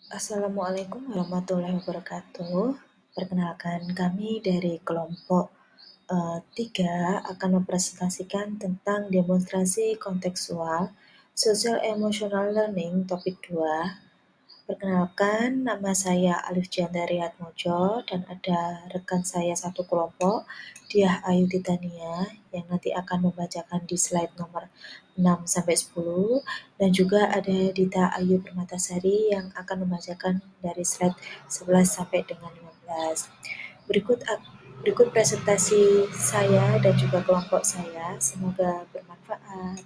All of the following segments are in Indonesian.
Assalamualaikum warahmatullahi wabarakatuh. Perkenalkan, kami dari kelompok 3 akan mempresentasikan tentang demonstrasi kontekstual Social Emotional Learning topik 2. Perkenalkan, nama saya Alif Jandari Atmojo dan ada rekan saya satu kelompok, Diah Ayu Titania, yang nanti akan membacakan di slide nomor 6-10, dan juga ada Dita Ayu Permatasari yang akan membacakan dari slide 11 sampai dengan 15. Berikut presentasi saya dan juga kelompok saya, semoga bermanfaat.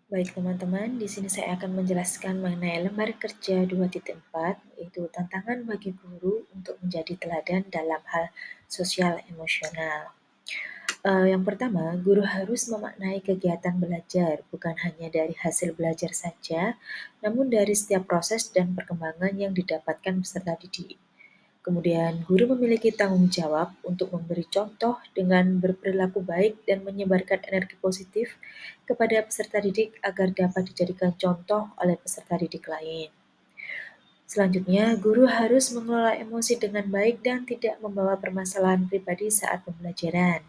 Baik teman-teman, di sini saya akan menjelaskan mengenai lembar kerja 2.4, yaitu tantangan bagi guru untuk menjadi teladan dalam hal sosial emosional. Yang pertama, guru harus memaknai kegiatan belajar bukan hanya dari hasil belajar saja, namun dari setiap proses dan perkembangan yang didapatkan peserta didik. Kemudian, guru memiliki tanggung jawab untuk memberi contoh dengan berperilaku baik dan menyebarkan energi positif kepada peserta didik agar dapat dijadikan contoh oleh peserta didik lain. Selanjutnya, guru harus mengelola emosi dengan baik dan tidak membawa permasalahan pribadi saat pembelajaran.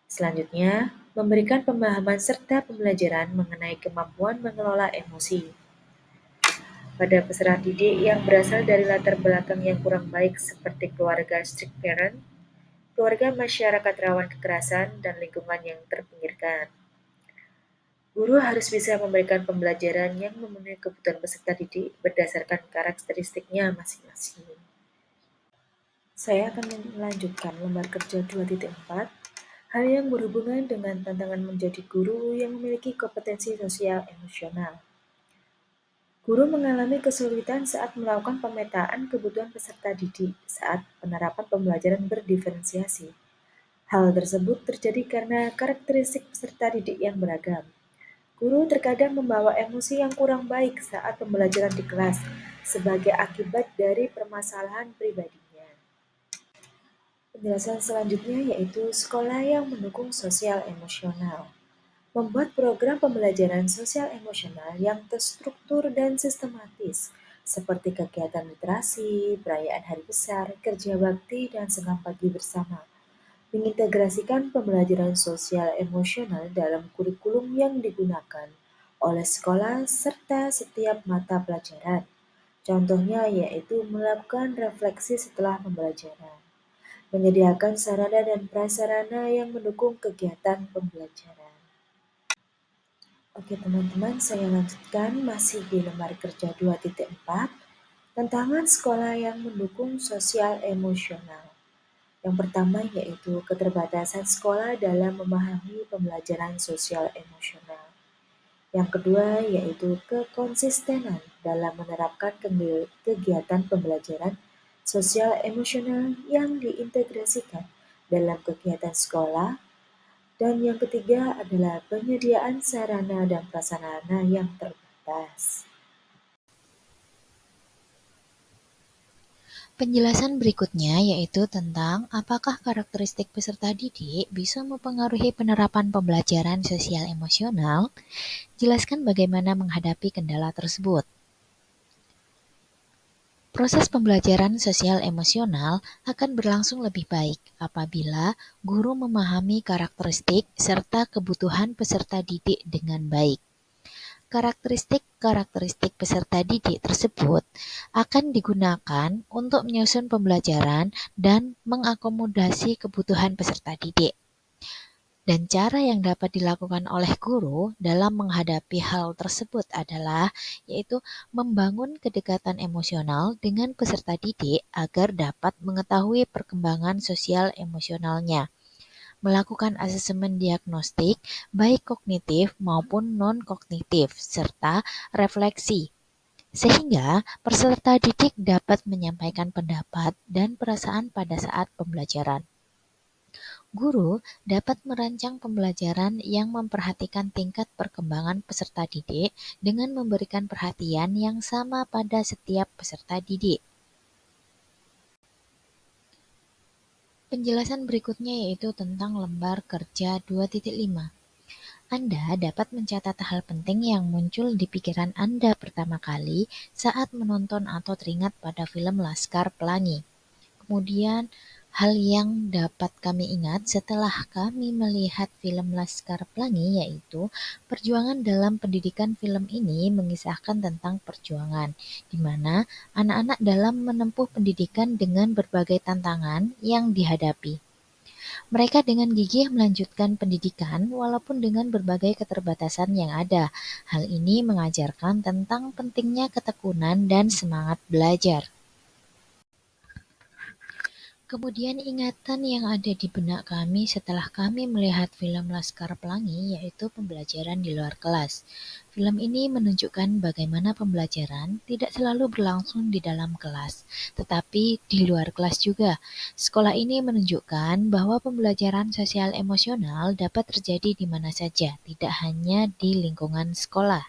Selanjutnya, memberikan pemahaman serta pembelajaran mengenai kemampuan mengelola emosi. Pada peserta didik yang berasal dari latar belakang yang kurang baik seperti keluarga strict parent, keluarga masyarakat rawan kekerasan, dan lingkungan yang terpinggirkan. Guru harus bisa memberikan pembelajaran yang memenuhi kebutuhan peserta didik berdasarkan karakteristiknya masing-masing. Saya akan melanjutkan lembar kerja 2.4, hal yang berhubungan dengan tantangan menjadi guru yang memiliki kompetensi sosial emosional. Guru mengalami kesulitan saat melakukan pemetaan kebutuhan peserta didik saat penerapan pembelajaran berdiferensiasi. Hal tersebut terjadi karena karakteristik peserta didik yang beragam. Guru terkadang membawa emosi yang kurang baik saat pembelajaran di kelas sebagai akibat dari permasalahan pribadinya. Penjelasan selanjutnya yaitu sekolah yang mendukung sosial emosional. Membuat program pembelajaran sosial emosional yang terstruktur dan sistematis, seperti kegiatan literasi, perayaan hari besar, kerja bakti, dan senam pagi bersama. Mengintegrasikan pembelajaran sosial emosional dalam kurikulum yang digunakan oleh sekolah serta setiap mata pelajaran. Contohnya yaitu melakukan refleksi setelah pembelajaran, menyediakan sarana dan prasarana yang mendukung kegiatan pembelajaran. Oke teman-teman, saya lanjutkan masih di lembar kerja 2.4, tantangan sekolah yang mendukung sosial emosional. Yang pertama yaitu keterbatasan sekolah dalam memahami pembelajaran sosial emosional. Yang kedua yaitu kekonsistenan dalam menerapkan kegiatan pembelajaran sosial emosional yang diintegrasikan dalam kegiatan sekolah. Dan yang ketiga adalah penyediaan sarana dan prasarana yang terbatas. Penjelasan berikutnya yaitu tentang apakah karakteristik peserta didik bisa mempengaruhi penerapan pembelajaran sosial emosional. Jelaskan bagaimana menghadapi kendala tersebut. Proses pembelajaran sosial emosional akan berlangsung lebih baik apabila guru memahami karakteristik serta kebutuhan peserta didik dengan baik. Karakteristik peserta didik tersebut akan digunakan untuk menyusun pembelajaran dan mengakomodasi kebutuhan peserta didik. Dan cara yang dapat dilakukan oleh guru dalam menghadapi hal tersebut adalah yaitu membangun kedekatan emosional dengan peserta didik agar dapat mengetahui perkembangan sosial emosionalnya, melakukan asesmen diagnostik baik kognitif maupun non-kognitif, serta refleksi, sehingga peserta didik dapat menyampaikan pendapat dan perasaan pada saat pembelajaran. Guru dapat merancang pembelajaran yang memperhatikan tingkat perkembangan peserta didik dengan memberikan perhatian yang sama pada setiap peserta didik. Penjelasan berikutnya yaitu tentang lembar kerja 2.5. Anda dapat mencatat hal penting yang muncul di pikiran Anda pertama kali saat menonton atau teringat pada film Laskar Pelangi. Kemudian, hal yang dapat kami ingat setelah kami melihat film Laskar Pelangi yaitu perjuangan dalam pendidikan. Film ini mengisahkan tentang perjuangan, di mana anak-anak dalam menempuh pendidikan dengan berbagai tantangan yang dihadapi. Mereka dengan gigih melanjutkan pendidikan walaupun dengan berbagai keterbatasan yang ada. Hal ini mengajarkan tentang pentingnya ketekunan dan semangat belajar. Kemudian ingatan yang ada di benak kami setelah kami melihat film Laskar Pelangi yaitu pembelajaran di luar kelas. Film ini menunjukkan bagaimana pembelajaran tidak selalu berlangsung di dalam kelas, tetapi di luar kelas juga. Sekolah ini menunjukkan bahwa pembelajaran sosial emosional dapat terjadi di mana saja, tidak hanya di lingkungan sekolah.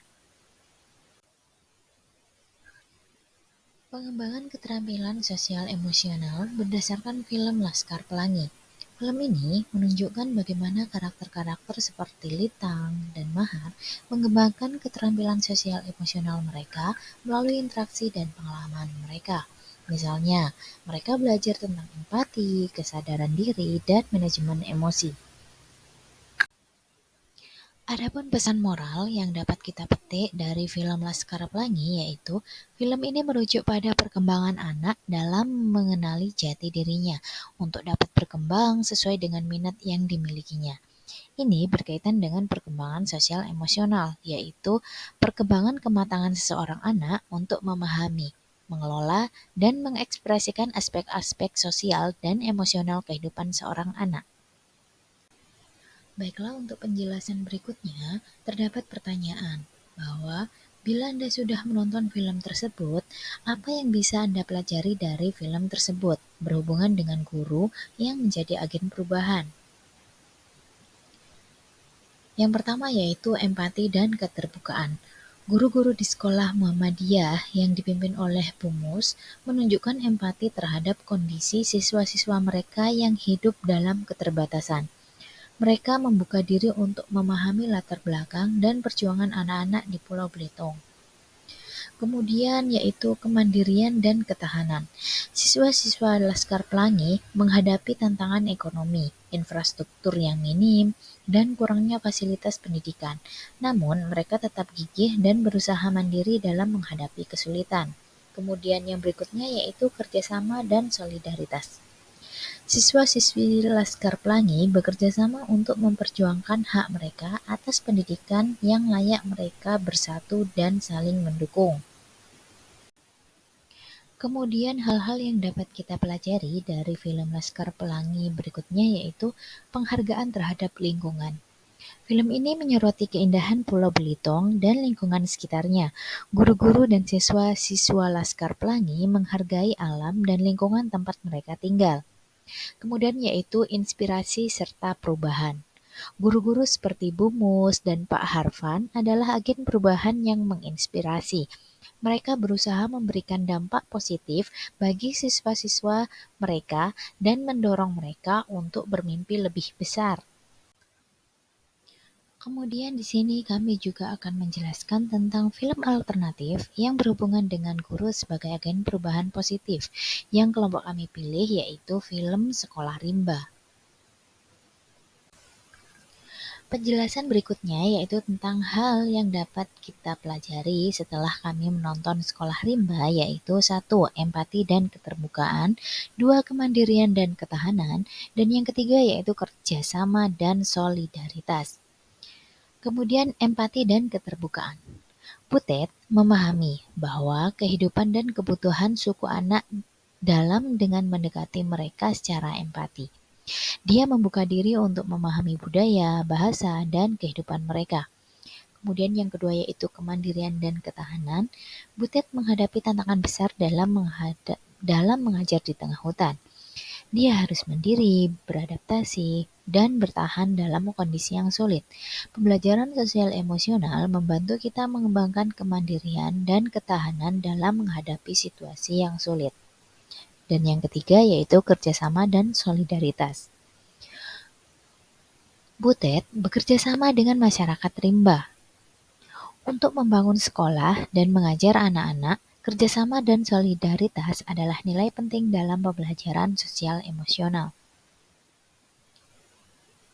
Pengembangan keterampilan sosial emosional berdasarkan film Laskar Pelangi. Film ini menunjukkan bagaimana karakter-karakter seperti Litang dan Mahar mengembangkan keterampilan sosial emosional mereka melalui interaksi dan pengalaman mereka. Misalnya, mereka belajar tentang empati, kesadaran diri, dan manajemen emosi. Adapun pesan moral yang dapat kita petik dari film Laskar Pelangi yaitu film ini merujuk pada perkembangan anak dalam mengenali jati dirinya untuk dapat berkembang sesuai dengan minat yang dimilikinya. Ini berkaitan dengan perkembangan sosial emosional, yaitu perkembangan kematangan seseorang anak untuk memahami, mengelola, dan mengekspresikan aspek-aspek sosial dan emosional kehidupan seorang anak. Baiklah, untuk penjelasan berikutnya, terdapat pertanyaan bahwa bila Anda sudah menonton film tersebut, apa yang bisa Anda pelajari dari film tersebut berhubungan dengan guru yang menjadi agen perubahan? Yang pertama yaitu empati dan keterbukaan. Guru-guru di sekolah Muhammadiyah yang dipimpin oleh Bu Mus menunjukkan empati terhadap kondisi siswa-siswa mereka yang hidup dalam keterbatasan. Mereka membuka diri untuk memahami latar belakang dan perjuangan anak-anak di Pulau Belitung. Kemudian yaitu kemandirian dan ketahanan. Siswa-siswa Laskar Pelangi menghadapi tantangan ekonomi, infrastruktur yang minim, dan kurangnya fasilitas pendidikan. Namun, mereka tetap gigih dan berusaha mandiri dalam menghadapi kesulitan. Kemudian yang berikutnya yaitu kerjasama dan solidaritas. Siswa-siswi Laskar Pelangi bekerja sama untuk memperjuangkan hak mereka atas pendidikan yang layak, mereka bersatu dan saling mendukung. Kemudian hal-hal yang dapat kita pelajari dari film Laskar Pelangi berikutnya yaitu penghargaan terhadap lingkungan. Film ini menyoroti keindahan Pulau Belitung dan lingkungan sekitarnya. Guru-guru dan siswa-siswa Laskar Pelangi menghargai alam dan lingkungan tempat mereka tinggal. Kemudian yaitu inspirasi serta perubahan. Guru-guru seperti Bu Mus dan Pak Harfan adalah agen perubahan yang menginspirasi. Mereka berusaha memberikan dampak positif bagi siswa-siswa mereka dan mendorong mereka untuk bermimpi lebih besar. Kemudian di sini kami juga akan menjelaskan tentang film alternatif yang berhubungan dengan guru sebagai agen perubahan positif. Yang kelompok kami pilih yaitu film Sekolah Rimba. Penjelasan berikutnya yaitu tentang hal yang dapat kita pelajari setelah kami menonton Sekolah Rimba yaitu 1. Empati dan keterbukaan, 2. Kemandirian dan ketahanan, dan yang ketiga yaitu kerjasama dan solidaritas. Kemudian empati dan keterbukaan. Butet memahami bahwa kehidupan dan kebutuhan suku anak dalam dengan mendekati mereka secara empati. Dia membuka diri untuk memahami budaya, bahasa, dan kehidupan mereka. Kemudian yang kedua yaitu kemandirian dan ketahanan. Butet menghadapi tantangan besar dalam mengajar di tengah hutan. Dia harus mandiri, beradaptasi, dan bertahan dalam kondisi yang sulit. Pembelajaran sosial emosional membantu kita mengembangkan kemandirian dan ketahanan dalam menghadapi situasi yang sulit. Dan yang ketiga yaitu kerjasama dan solidaritas. Butet bekerja sama dengan masyarakat rimba untuk membangun sekolah dan mengajar anak-anak. Kerjasama dan solidaritas adalah nilai penting dalam pembelajaran sosial emosional.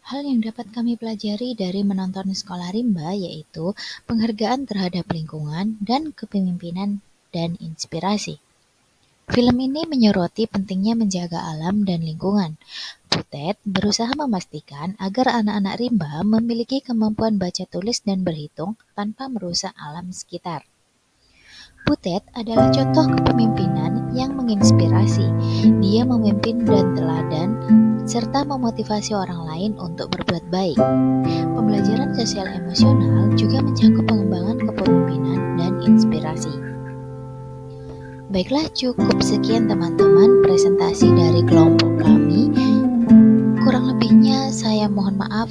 Hal yang dapat kami pelajari dari menonton Sekolah Rimba yaitu penghargaan terhadap lingkungan dan kepemimpinan dan inspirasi. Film ini menyoroti pentingnya menjaga alam dan lingkungan. Butet berusaha memastikan agar anak-anak rimba memiliki kemampuan baca tulis dan berhitung tanpa merusak alam sekitar. Butet adalah contoh kepemimpinan yang menginspirasi. Dia memimpin dan teladan serta memotivasi orang lain untuk berbuat baik. Pembelajaran sosial emosional juga mencakup pengembangan kepemimpinan dan inspirasi. Baiklah, cukup sekian teman-teman presentasi dari kelompok kami. Kurang lebihnya saya mohon maaf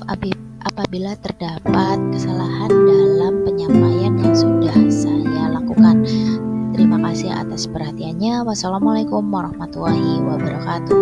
apabila terdapat kesalahan dalam penyampaian yang sudah saya lakukan. Terima kasih atas perhatiannya. Wassalamualaikum warahmatullahi wabarakatuh.